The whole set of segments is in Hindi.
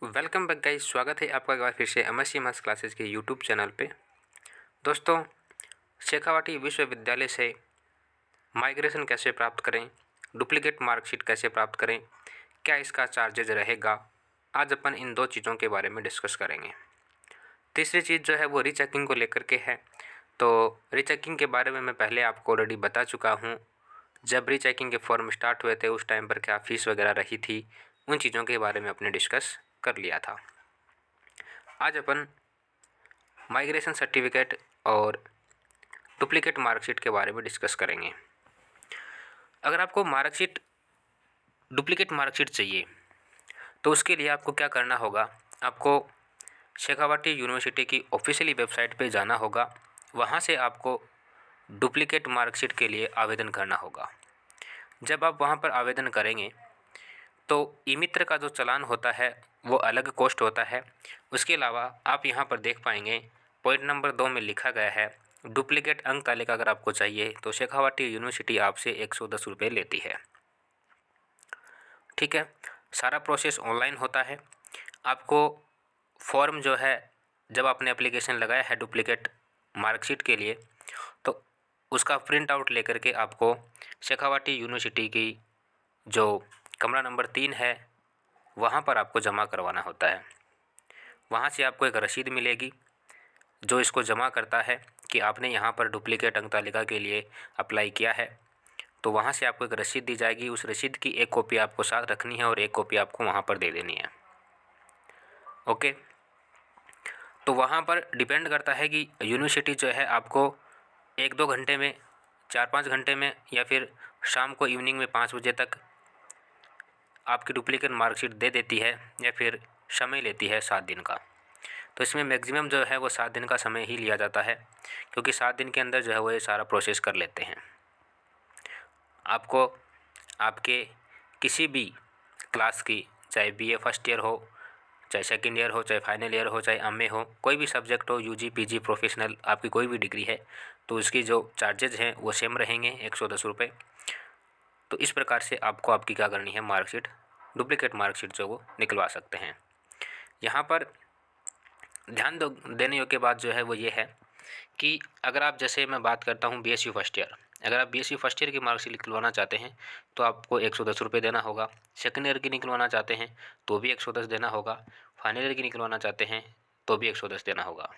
वेलकम बैक गाइस, स्वागत है आपका एक बार फिर से एमएससी मैथ्स क्लासेस के यूट्यूब चैनल पे। दोस्तों, शेखावाटी विश्वविद्यालय से माइग्रेशन कैसे प्राप्त करें, डुप्लीकेट मार्कशीट कैसे प्राप्त करें, क्या इसका चार्जेज रहेगा, आज अपन इन दो चीज़ों के बारे में डिस्कस करेंगे। तीसरी चीज़ जो है वो रीचेकिंग को लेकर के है। तो रीचेकिंग के बारे में मैं पहले आपको ऑलरेडी बता चुका हूँ। जब रीचेकिंग के फॉर्म स्टार्ट हुए थे उस टाइम पर क्या फ़ीस वगैरह रही थी, उन चीज़ों के बारे में अपने डिस्कस कर लिया था। आज अपन माइग्रेशन सर्टिफिकेट और डुप्लीकेट मार्कशीट के बारे में डिस्कस करेंगे। अगर आपको डुप्लीकेट मार्कशीट चाहिए तो उसके लिए आपको क्या करना होगा, आपको शेखावाटी यूनिवर्सिटी की ऑफिशियली वेबसाइट पे जाना होगा। वहाँ से आपको डुप्लीकेट मार्कशीट के लिए आवेदन करना होगा। जब आप वहाँ पर आवेदन करेंगे तो ई मित्र का जो चालान होता है वो अलग कॉस्ट होता है। उसके अलावा आप यहाँ पर देख पाएंगे पॉइंट नंबर 2 में लिखा गया है, डुप्लीकेट अंक तालिका अगर आपको चाहिए तो शेखावाटी यूनिवर्सिटी आपसे 110 रुपये लेती है। ठीक है, सारा प्रोसेस ऑनलाइन होता है। आपको फॉर्म जो है, जब आपने एप्लीकेशन लगाया है डुप्लीकेट मार्कशीट के लिए, तो उसका प्रिंट आउट लेकर के आपको शेखावाटी यूनिवर्सिटी की जो कमरा नंबर 3 है वहाँ पर आपको जमा करवाना होता है। वहाँ से आपको एक रसीद मिलेगी जो इसको जमा करता है कि आपने यहाँ पर डुप्लीकेट अंक तालिका के लिए अप्लाई किया है। तो वहाँ से आपको एक रसीद दी जाएगी। उस रसीद की एक कॉपी आपको साथ रखनी है और एक कॉपी आपको वहाँ पर दे देनी है। ओके, तो वहाँ पर डिपेंड करता है कि यूनिवर्सिटी जो है आपको 1-2 घंटे में, 4-5 घंटे में, या फिर शाम को इवनिंग में 5 बजे तक आपकी डुप्लीकेट मार्कशीट दे देती है, या फिर समय लेती है 7 दिन का। तो इसमें मैक्सिमम जो है वो 7 दिन का समय ही लिया जाता है, क्योंकि 7 दिन के अंदर जो है वो ये सारा प्रोसेस कर लेते हैं। आपको आपके किसी भी क्लास की, चाहे बीए फर्स्ट ईयर हो, चाहे सेकेंड ईयर हो, चाहे फाइनल ईयर हो, चाहे एमए हो, कोई भी सब्जेक्ट हो, यूजी पीजी प्रोफेशनल, आपकी कोई भी डिग्री है, तो उसकी जो चार्जेज हैं वो सेम रहेंगे, 110 रुपये। तो इस प्रकार से आपको आपकी क्या करनी है, मार्कशीट, डुप्लीकेट मार्कशीट जो वो निकलवा सकते हैं। यहाँ पर ध्यान देने योग्य बात जो है वो ये है कि अगर आप, जैसे मैं बात करता हूँ बीएसयू फर्स्ट ईयर, अगर आप बीएसयू फर्स्ट ईयर की मार्कशीट निकलवाना चाहते हैं तो आपको 110 रुपये देना होगा। सेकेंड ईयर की निकलवाना चाहते हैं तो भी 110 देना होगा। फाइनल ईयर की निकलवाना चाहते हैं तो भी 110 देना होगा।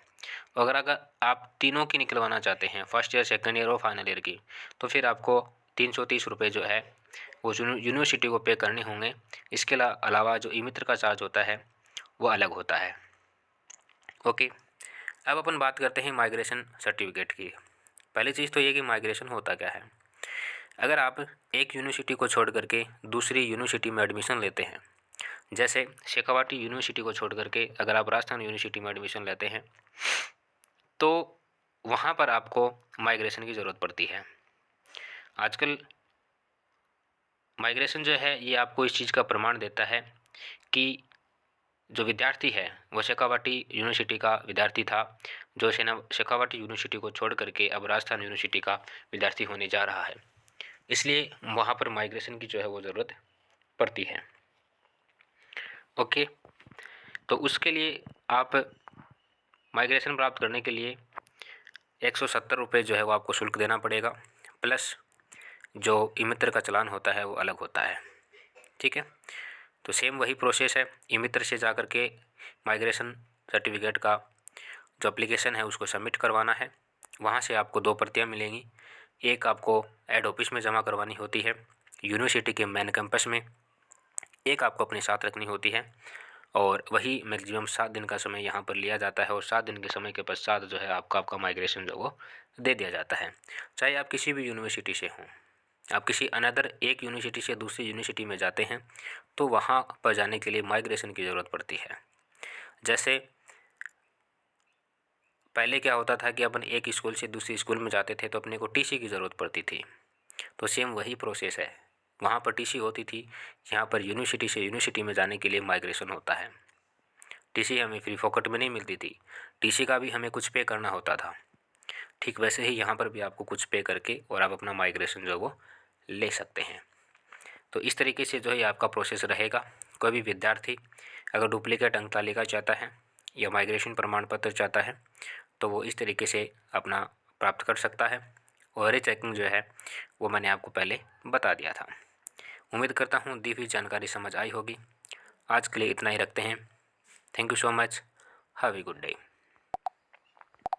अगर आप तीनों की निकलवाना चाहते हैं, फर्स्ट ईयर, सेकेंड ईयर और फाइनल ईयर की, तो फिर आपको 330 रुपये जो है वो यूनिवर्सिटी को पे करने होंगे। इसके अलावा जो ई मित्र का चार्ज होता है वो अलग होता है। ओके, अब अपन बात करते हैं माइग्रेशन सर्टिफिकेट की। पहली चीज़ तो ये कि माइग्रेशन होता क्या है। अगर आप एक यूनिवर्सिटी को छोड़ करके दूसरी यूनिवर्सिटी में एडमिशन लेते हैं, जैसे शेखावाटी यूनिवर्सिटी को छोड़ करके अगर आप राजस्थान यूनिवर्सिटी में एडमिशन लेते हैं, तो वहाँ पर आपको माइग्रेशन की ज़रूरत पड़ती है। आजकल माइग्रेशन जो है ये आपको इस चीज़ का प्रमाण देता है कि जो विद्यार्थी है वो शेखावाटी यूनिवर्सिटी का विद्यार्थी था, जो शेखावाटी यूनिवर्सिटी को छोड़ करके अब राजस्थान यूनिवर्सिटी का विद्यार्थी होने जा रहा है। इसलिए वहाँ पर माइग्रेशन की जो है वो ज़रूरत पड़ती है। ओके, तो उसके लिए आप माइग्रेशन प्राप्त करने के लिए 170 रुपये जो है वो आपको शुल्क देना पड़ेगा, प्लस जो ई मित्र का चालान होता है वो अलग होता है। ठीक है, तो सेम वही प्रोसेस है। ई मित्र से जा कर के माइग्रेशन सर्टिफिकेट का जो एप्लीकेशन है उसको सबमिट करवाना है। वहाँ से आपको 2 प्रतियाँ मिलेंगी। एक आपको हेड ऑफिस में जमा करवानी होती है यूनिवर्सिटी के मेन कैंपस में, एक आपको अपने साथ रखनी होती है, और वही मैक्सिमम 7 दिन का समय यहाँ पर लिया जाता है। और 7 दिन के समय के पश्चात जो है आपका माइग्रेशन जो वो दे दिया जाता है। चाहे आप किसी भी यूनिवर्सिटी से हों, आप किसी अनदर एक यूनिवर्सिटी से दूसरी यूनिवर्सिटी में जाते हैं तो वहाँ पर जाने के लिए माइग्रेशन की ज़रूरत पड़ती है। जैसे पहले क्या होता था कि अपन एक स्कूल से दूसरी स्कूल में जाते थे तो अपने को टीसी की ज़रूरत पड़ती थी, तो सेम वही प्रोसेस है। वहाँ पर टीसी होती थी, यहाँ पर यूनिवर्सिटी से यूनिवर्सिटी में जाने के लिए माइग्रेशन होता है। टीसी हमें फ्री फोकट में नहीं मिलती थी, टीसी का भी हमें कुछ पे करना होता था। ठीक वैसे ही यहाँ पर भी आपको कुछ पे करके और आप अपना माइग्रेशन जो वो ले सकते हैं। तो इस तरीके से जो है आपका प्रोसेस रहेगा। कोई भी विद्यार्थी अगर डुप्लीकेट अंक तालिका चाहता है या माइग्रेशन प्रमाण पत्र चाहता है तो वो इस तरीके से अपना प्राप्त कर सकता है। और चेकिंग जो है वो मैंने आपको पहले बता दिया था। उम्मीद करता हूँ दी हुई जानकारी समझ आई होगी। आज के लिए इतना ही रखते हैं। Thank you so much. Have a good day.